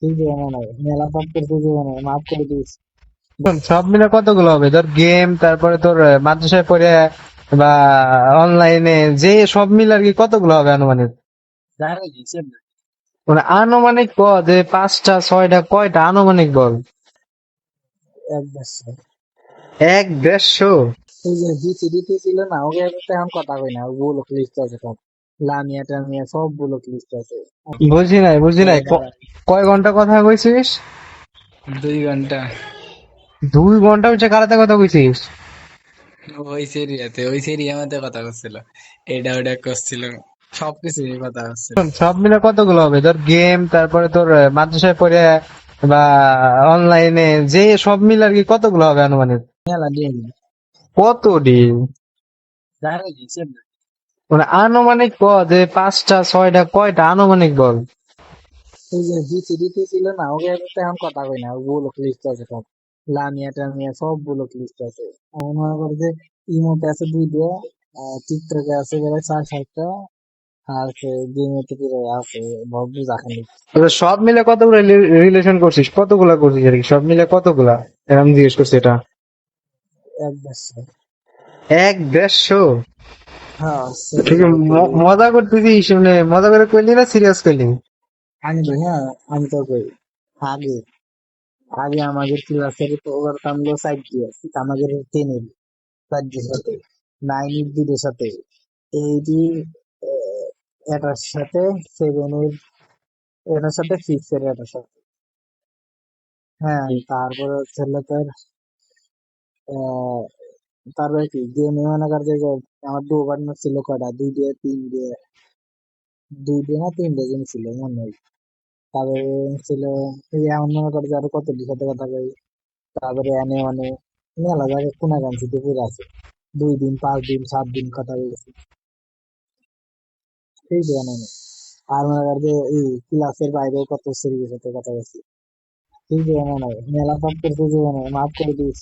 ঠিক আছে নাই, মেলা পাপ করতে জীবনে মাফ করে দিস। সব মিলে কতগুলো হবে? ধর গেম, তারপরে তোর মাদ্রাসায় পড়ে বা অনলাইনে, যে সব মিলে আর কি কতগুলো হবে আনুমানিক? জানি হিসেব নাই। মানে আনুমানিক ক, যে পাঁচটা ছয়টা কয়টা আনুমানিক বল। এক দেড়শো। এক দেড়শো? এই যে জিসিডিটি ছিল না, ওকে তো এখন কথা কই না, ওগুলো লিস্ট আছে সব। লামিয়া টামিয়া সবগুলো লিস্ট আছে। বুঝি নাই কয় ঘন্টা কথা কইছিস? 2 ঘন্টা। 2 ঘন্টা হচ্ছে কারাতে কথা কইছিস? ওই সেরিয়ার মধ্যে কথা করছিল, এটা ওটা করছিল, সবকিছু নিয়ে কথা করছিল। সব মিলে কতগুলো হবে? ধর গেম, তারপরে তোর মাদ্রাসায় পড়ে বা অনলাইনে, যে সব মিলে আর কি কতগুলো হবে আনুমানিক? মেলা দিন। কত ডিম? জানি হিসেব নাই। মানে আনুমানিক ক, যে পাঁচটা ছয়টা কয়টা আনুমানিক বল। এই যে জিসিডিটি ছিল না, ওকে তো এখন কথা কই না, ওগুলো লিস্ট আছে সব। লামিয়া টামিয়া সবগুলো লিস্ট আছে। আমার মনে করে যে ইমোতে আছে 2টা, টিকটকে আছে বেড়ে 4-7টা, আর গেমেতে আছে ভব্য জাখানি। আচ্ছা, সব মিলে কতগুলো রিলেশন করছিস? কতগুলা করছিস আর কি, সব মিলে কতগুলা? এরকম জিজ্ঞেস করছি এটা। এক দেড়শো। এক দেড়শো? হ্যাঁ ঠিক সেটাই করি। মজা করতেছিস? মানে মজা করে কইলি না সিরিয়াস কইলি? আমি তো হ্যাঁ, আমি তো কই আগে আগে আমাদের ক্লাসের তো করতাম লো সাইড দিয়ে আমাদের 10-এর সাইডের সাথে, 9-এর দুটোর সাথে, এইটি এটার সাথে, 7-এর এটার সাথে, 6-এর এটার সাথে। হ্যাঁ, তারপরে হচ্ছে হলো তোর আহ, তারপরে কি গেমে মনে কর যে আমার দু পার্টনার ছিল কয়টা, 2 দিয়ে 3 দিয়ে 2 দিয়ে না 3 দিয়ে গেম ছিল মনে হয়। তারপরে ছিল এই যে এমন মনে করে যে আরো কত দিক সাথে কথা কই। তারপরে এনে মানে মেলা জায়গায় কোনা গাঞ্চিতে পড়ে আছে, 2 দিন 5 দিন 7 দিন কথা বলেছি। সেই দেওয়া নেই। আর মনে কর যে এই ক্লাসের বাইরেও কত সিরিজের সাথে কথা বলছি। সেই দেওয়া নাই, মেলা পাপ করতে জীবনে মাফ করে দিস।